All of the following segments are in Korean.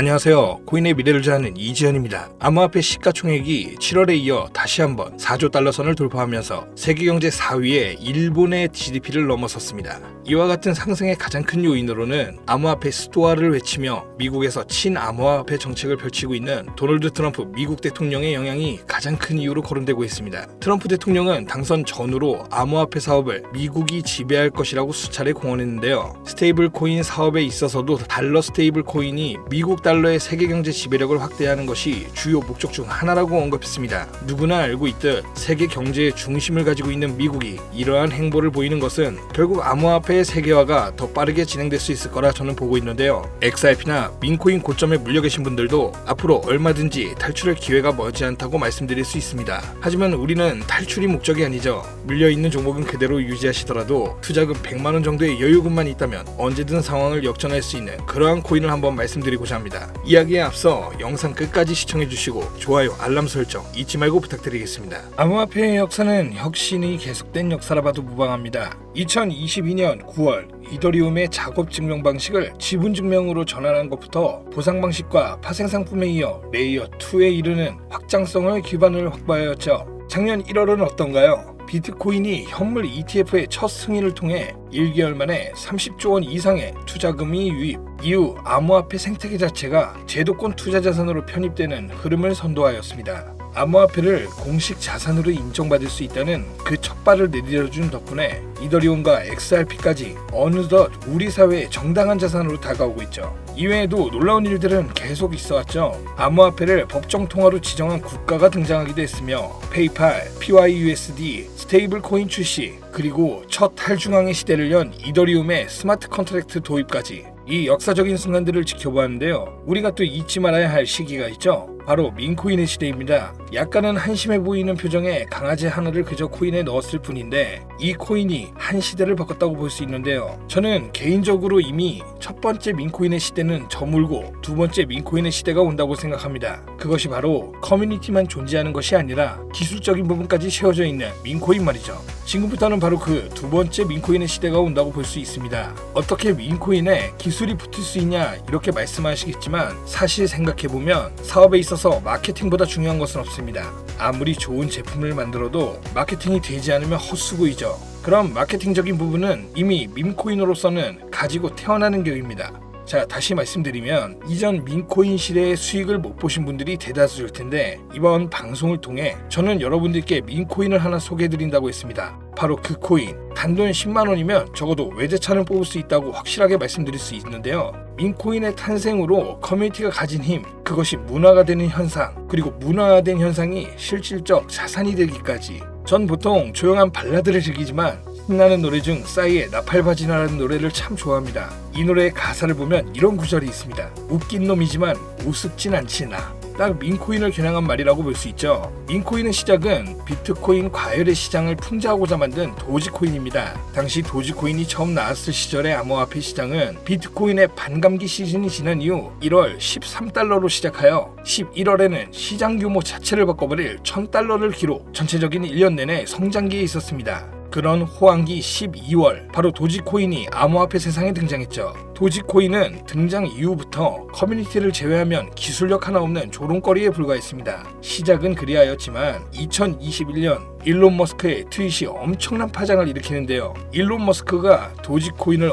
안녕하세요. 코인의 미래를 좌하는 이지현입니다. 암호화폐 시가총액이 7월에 이어 다시 한번 4조 달러 선을 돌파하면서 세계경제 4위의 일본의 GDP를 넘어섰습니다. 이와 같은 상승의 가장 큰 요인으로는 암호화폐 스토아를 외치며 미국에서 친암호화폐 정책을 펼치고 있는 도널드 트럼프 미국 대통령의 영향이 가장 큰 이유로 거론되고 있습니다. 트럼프 대통령은 당선 전후로 암호화폐 사업을 미국이 지배할 것이라고 수차례 공언했는데요. 스테이블 코인 사업에 있어서도 달러 스테이블 코인이 미국 달러의 세계경제 지배력을 확대하는 것이 주요 목적 중 하나라고 언급했습니다. 누구나 알고 있듯 세계 경제의 중심을 가지고 있는 미국이 이러한 행보를 보이는 것은 결국 암호화폐의 세계화가 더 빠르게 진행될 수 있을 거라 저는 보고 있는데요. XRP나 민코인 고점에 물려 계신 분들도 앞으로 얼마든지 탈출할 기회가 머지않다고 말씀드릴 수 있습니다. 하지만 우리는 탈출이 목적이 아니죠. 물려있는 종목은 그대로 유지하시더라도 투자금 100만원 정도의 여유금만 있다면 언제든 상황을 역전할 수 있는 그러한 코인을 한번 말씀드리고자 합니다. 이야기에 앞서 영상 끝까지 시청해주시고 좋아요, 알람 설정 잊지 말고 부탁드리겠습니다. 암호화폐의 역사는 혁신이 계속된 역사라 봐도 무방합니다. 2022년 9월 이더리움의 작업 증명 방식을 지분 증명으로 전환한 것부터 보상 방식과 파생 상품에 이어 레이어 2에 이르는 확장성을 기반을 확보하였죠. 작년 1월은 어떤가요? 비트코인이 현물 ETF의 첫 승인을 통해 1개월 만에 30조 원 이상의 투자금이 유입, 이후 암호화폐 생태계 자체가 제도권 투자 자산으로 편입되는 흐름을 선도하였습니다. 암호화폐를 공식 자산으로 인정받을 수 있다는 그 첫 발을 내디뎌준 덕분에 이더리움과 XRP까지 어느덧 우리 사회의 정당한 자산으로 다가오고 있죠. 이외에도 놀라운 일들은 계속 있어왔죠. 암호화폐를 법정 통화로 지정한 국가가 등장하기도 했으며 페이팔, PYUSD, 스테이블 코인 출시, 그리고 첫 탈중앙의 시대를 연 이더리움의 스마트 컨트랙트 도입까지 이 역사적인 순간들을 지켜보았는데요. 우리가 또 잊지 말아야 할 시기가 있죠. 바로 민코인의 시대입니다. 약간은 한심해 보이는 표정에 강아지 하나를 그저 코인에 넣었을 뿐인데 이 코인이 한 시대를 바꿨다고 볼 수 있는데요. 저는 개인적으로 이미 첫 번째 민코인의 시대는 저물고 두 번째 민코인의 시대가 온다고 생각합니다. 그것이 바로 커뮤니티만 존재하는 것이 아니라 기술적인 부분까지 채워져 있는 민코인 말이죠. 지금부터는 바로 그 두 번째 민코인의 시대가 온다고 볼 수 있습니다. 어떻게 민코인에 기술이 붙을 수 있냐 이렇게 말씀하시겠지만 사실 생각해보면 사업에 있어서 마케팅보다 중요한 것은 없습니다. 아무리 좋은 제품을 만들어도 마케팅이 되지 않으면 헛수고이죠. 그럼 마케팅적인 부분은 이미 밈코인으로서는 가지고 태어나는 격입니다. 자, 다시 말씀드리면 이전 민코인 시대의 수익을 못 보신 분들이 대다수일 텐데 이번 방송을 통해 저는 여러분들께 민코인을 하나 소개해드린다고 했습니다. 바로 그 코인, 단돈 10만원이면 적어도 외제차는 뽑을 수 있다고 확실하게 말씀드릴 수 있는데요. 민코인의 탄생으로 커뮤니티가 가진 힘, 그것이 문화가 되는 현상, 그리고 문화화된 현상이 실질적 자산이 되기까지. 전 보통 조용한 발라드를 즐기지만 신나는 노래 중 싸이의 나팔바지나라는 노래를 참 좋아합니다. 이 노래의 가사를 보면 이런 구절이 있습니다. 웃긴 놈이지만 우습진 않지 나. 딱 민코인을 겨냥한 말이라고 볼 수 있죠. 민코인의 시작은 비트코인 과열의 시장을 풍자하고자 만든 도지코인입니다. 당시 도지코인이 처음 나왔을 시절의 암호화폐 시장은 비트코인의 반감기 시즌이 지난 이후 1월 13달러로 시작하여 11월에는 시장 규모 자체를 바꿔버릴 1000달러를 기록, 전체적인 1년 내내 성장기에 있었습니다. 그런 호황기 12월, 바로 도지코인이 암호화폐 세상에 등장했죠. 도지코인은 등장 이후부터 커뮤니티를 제외하면 기술력 하나 없는 조롱거리에 불과했습니다. 시작은 그리하였지만 2021년 일론 머스크의 트윗이 엄청난 파장을 일으키는데요. 일론 머스크가 도지코인을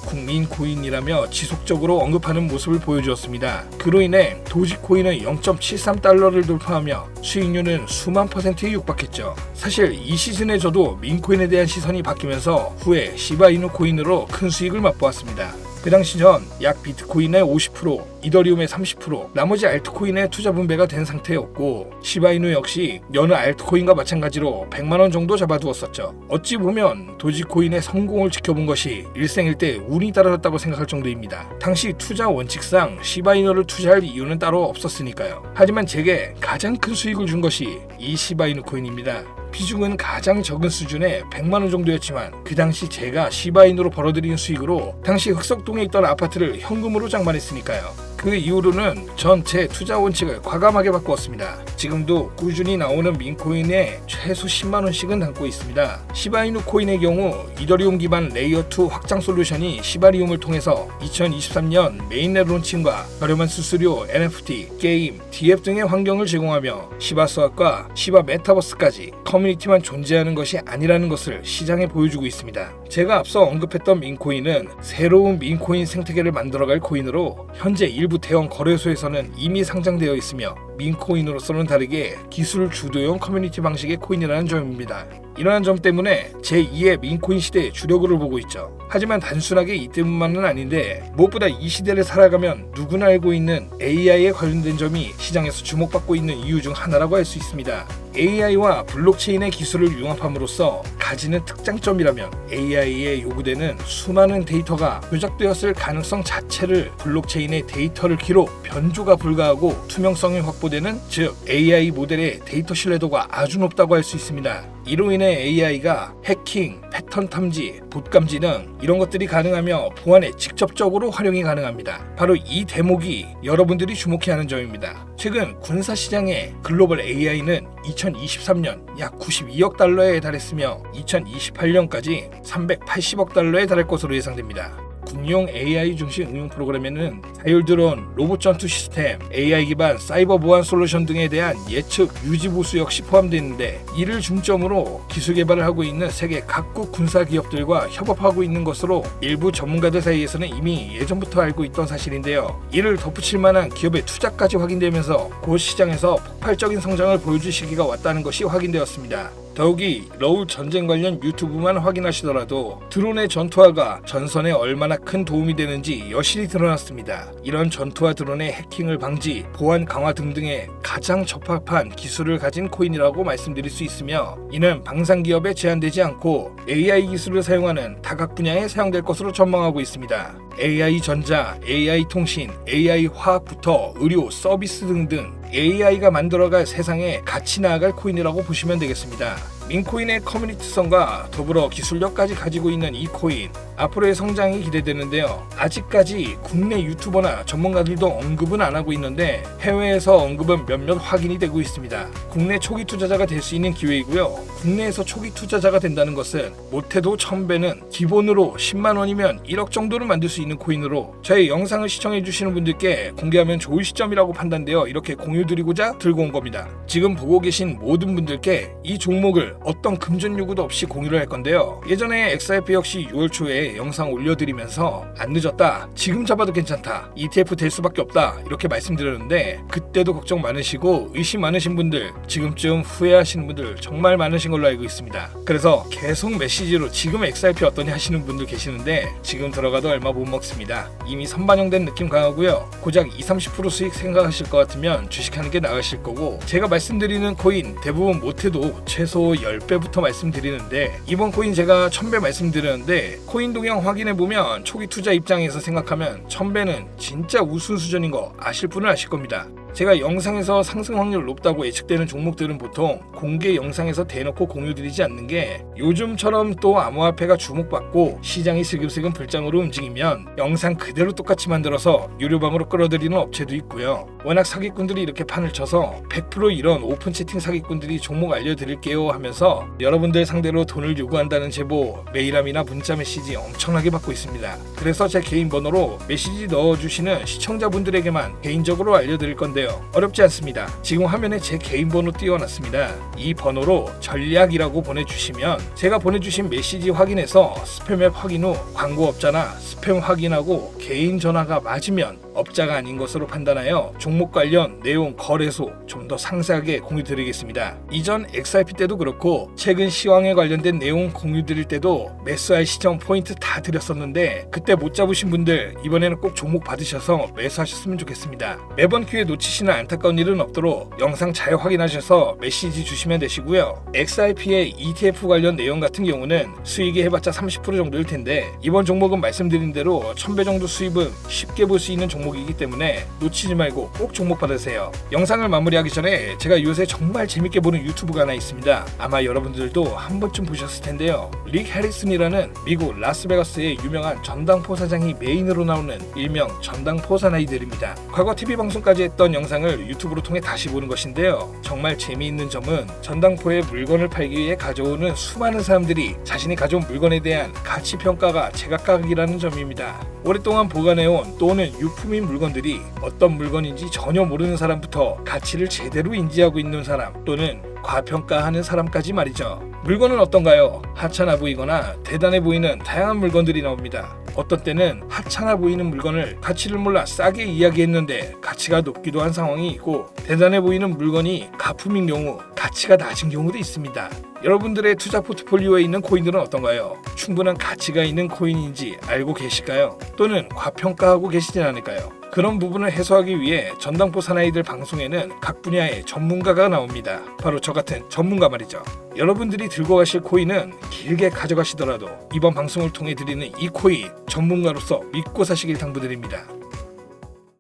국민 코인이라며 지속적으로 언급하는 모습을 보여주었습니다. 그로 인해 도지코인은 0.73달러를 돌파하며 수익률은 수만 %에 육박했죠. 사실 이 시즌에 저도 민코인에 대한 시선이 바뀌면서 후에 시바이누 코인으로 큰 수익을 맛보았습니다. 그 당시 전 약 비트코인의 50%, 이더리움의 30%, 나머지 알트코인의 투자 분배가 된 상태였고 시바이누 역시 여느 알트코인과 마찬가지로 100만원 정도 잡아두었었죠. 어찌 보면 도지코인의 성공을 지켜본 것이 일생일대 운이 따라졌다고 생각할 정도입니다. 당시 투자 원칙상 시바이누를 투자할 이유는 따로 없었으니까요. 하지만 제게 가장 큰 수익을 준 것이 이 시바이누 코인입니다. 비중은 가장 적은 수준의 100만원 정도였지만 그 당시 제가 시바인으로 벌어들인 수익으로 당시 흑석동에 있던 아파트를 현금으로 장만했으니까요. 그 이후로는 전 제 투자 원칙을 과감하게 바꾸었습니다. 지금도 꾸준히 나오는 민코인에 최소 10만원씩은 담고 있습니다. 시바이누 코인의 경우 이더리움 기반 레이어2 확장 솔루션이 시바리움을 통해서 2023년 메인넷 론칭과 저렴한 수수료, NFT, 게임, DF 등의 환경을 제공하며 시바 수학과 시바 메타버스까지 커뮤니티만 존재하는 것이 아니라는 것을 시장에 보여주고 있습니다. 제가 앞서 언급했던 민코인은 새로운 민코인 생태계를 만들어갈 코인으로 현재 일부 대형 거래소에서는 이미 상장되어 있으며 민코인으로서는 다르게 기술 주도형 커뮤니티 방식의 코인이라는 점입니다. 이러한 점 때문에 제2의 민코인 시대의 주력으로 보고 있죠. 하지만 단순하게 이 때문만은 아닌데 무엇보다 이 시대를 살아가면 누구나 알고 있는 AI에 관련된 점이 시장에서 주목받고 있는 이유 중 하나라고 할 수 있습니다. AI와 블록체인의 기술을 융합함으로써 가지는 특장점이라면 AI에 요구되는 수많은 데이터가 조작되었을 가능성 자체를 블록체인의 데이터를 키로 변조가 불가하고 투명성이 확보되는, 즉 AI 모델의 데이터 신뢰도가 아주 높다고 할 수 있습니다. 이로 인해 AI가 해킹, 패턴 탐지, 봇 감지 등 이런 것들이 가능하며 보안에 직접적으로 활용이 가능합니다. 바로 이 대목이 여러분들이 주목해야 하는 점입니다. 최근 군사 시장의 글로벌 AI는 2023년 약 92억 달러에 달했으며 2028년까지 380억 달러에 달할 것으로 예상됩니다. 군용 AI 중심 응용 프로그램에는 자율드론, 로봇 전투 시스템, AI 기반 사이버 보안 솔루션 등에 대한 예측, 유지 보수 역시 포함되는데, 이를 중점으로 기술 개발을 하고 있는 세계 각국 군사 기업들과 협업하고 있는 것으로 일부 전문가들 사이에서는 이미 예전부터 알고 있던 사실인데요. 이를 덧붙일 만한 기업의 투자까지 확인되면서 곧 시장에서 폭발적인 성장을 보여줄 시기가 왔다는 것이 확인되었습니다. 더욱이 러울 전쟁 관련 유튜브만 확인하시더라도 드론의 전투화가 전선에 얼마나 큰 도움이 되는지 여실히 드러났습니다. 이런 전투화 드론의 해킹을 방지, 보안 강화 등등에 가장 적합한 기술을 가진 코인이라고 말씀드릴 수 있으며, 이는 방산 기업에 제한되지 않고 AI 기술을 사용하는 다각 분야에 사용될 것으로 전망하고 있습니다. AI 전자, AI 통신, AI 화학부터 의료, 서비스 등등 AI가 만들어갈 세상에 같이 나아갈 코인이라고 보시면 되겠습니다. 민코인의 커뮤니티성과 더불어 기술력까지 가지고 있는 이 코인, 앞으로의 성장이 기대되는데요. 아직까지 국내 유튜버나 전문가들도 언급은 안 하고 있는데 해외에서 언급은 몇몇 확인이 되고 있습니다. 국내 초기 투자자가 될 수 있는 기회이고요. 국내에서 초기 투자자가 된다는 것은 못해도 1000배는 기본으로 10만 원이면 1억 정도를 만들 수 있는 코인으로 저희 영상을 시청해 주시는 분들께 공개하면 좋을 시점이라고 판단되어 이렇게 공유드리고자 들고 온 겁니다. 지금 보고 계신 모든 분들께 이 종목을 어떤 금전 요구도 없이 공유를 할 건데요. 예전에 XRP 역시 6월 초에 영상 올려드리면서 안 늦었다, 지금 잡아도 괜찮다, ETF 될 수밖에 없다 이렇게 말씀드렸는데, 그때도 걱정 많으시고 의심 많으신 분들, 지금쯤 후회하시는 분들 정말 많으신 걸로 알고 있습니다. 그래서 계속 메시지로 지금 XRP 어떠니 하시는 분들 계시는데 지금 들어가도 얼마 못 먹습니다. 이미 선반영된 느낌 강하고요. 고작 20-30% 수익 생각하실 것 같으면 주식하는 게 나으실 거고, 제가 말씀드리는 코인 대부분 못해도 최소 10배부터 말씀드리는데, 이번 코인 제가 1000배 말씀드렸는데 코인 동향 확인해보면 초기 투자 입장에서 생각하면 1000배는 진짜 우수 수준인 거 아실 분은 아실 겁니다. 제가 영상에서 상승 확률 높다고 예측되는 종목들은 보통 공개 영상에서 대놓고 공유드리지 않는 게, 요즘처럼 또 암호화폐가 주목받고 시장이 슬금슬금 불장으로 움직이면 영상 그대로 똑같이 만들어서 유료방으로 끌어들이는 업체도 있고요. 워낙 사기꾼들이 이렇게 판을 쳐서 100% 이런 오픈 채팅 사기꾼들이 종목 알려드릴게요 하면서 여러분들 상대로 돈을 요구한다는 제보, 메일함이나 문자 메시지 엄청나게 받고 있습니다. 그래서 제 개인 번호로 메시지 넣어주시는 시청자분들에게만 개인적으로 알려드릴 건데 어렵지 않습니다. 지금 화면에 제 개인 번호 띄워놨습니다. 이 번호로 전략이라고 보내주시면 제가 보내주신 메시지 확인해서 스팸 앱 확인 후 광고업자나 스팸 확인하고 개인 전화가 맞으면 업자가 아닌 것으로 판단하여 종목 관련 내용, 거래소 좀 더 상세하게 공유드리겠습니다. 이전 XRP 때도 그렇고 최근 시황에 관련된 내용 공유드릴 때도 매수할 시점 포인트 다 드렸었는데, 그때 못 잡으신 분들 이번에는 꼭 종목 받으셔서 매수하셨으면 좋겠습니다. 매번 기회 놓치시는 안타까운 일은 없도록 영상 잘 확인하셔서 메시지 주시면 되시고요. XRP의 ETF 관련 내용 같은 경우는 수익이 해봤자 30% 정도일 텐데, 이번 종목은 말씀드린 대로 1000배 정도 수입은 쉽게 볼 수 있는 종목 종목이기 때문에 놓치지 말고 꼭 종목 받으세요. 영상을 마무리하기 전에 제가 요새 정말 재밌게 보는 유튜브가 하나 있습니다. 아마 여러분들도 한 번쯤 보셨을 텐데요. 릭 해리슨이라는 미국 라스베가스의 유명한 전당포 사장이 메인으로 나오는 일명 전당포 사나이들입니다. 과거 TV 방송까지 했던 영상을 유튜브로 통해 다시 보는 것인데요. 정말 재미있는 점은 전당포에 물건을 팔기 위해 가져오는 수많은 사람들이 자신이 가져온 물건에 대한 가치 평가가 제각각이라는 점입니다. 오랫동안 보관해온 또는 유품인 물건들이 어떤 물건인지 전혀 모르는 사람부터 가치를 제대로 인지하고 있는 사람 또는 과평가하는 사람까지 말이죠. 물건은 어떤가요? 하찮아 보이거나 대단해 보이는 다양한 물건들이 나옵니다. 어떤 때는 하찮아 보이는 물건을 가치를 몰라 싸게 이야기했는데 가치가 높기도 한 상황이 있고, 대단해 보이는 물건이 가품인 경우 가치가 낮은 경우도 있습니다. 여러분들의 투자 포트폴리오에 있는 코인들은 어떤가요? 충분한 가치가 있는 코인인지 알고 계실까요? 또는 과평가하고 계시진 않을까요? 그런 부분을 해소하기 위해 전당포 사나이들 방송에는 각 분야의 전문가가 나옵니다. 바로 저 같은 전문가 말이죠. 여러분들이 들고 가실 코인은 길게 가져가시더라도 이번 방송을 통해 드리는 이 코인 전문가로서 믿고 사시길 당부드립니다.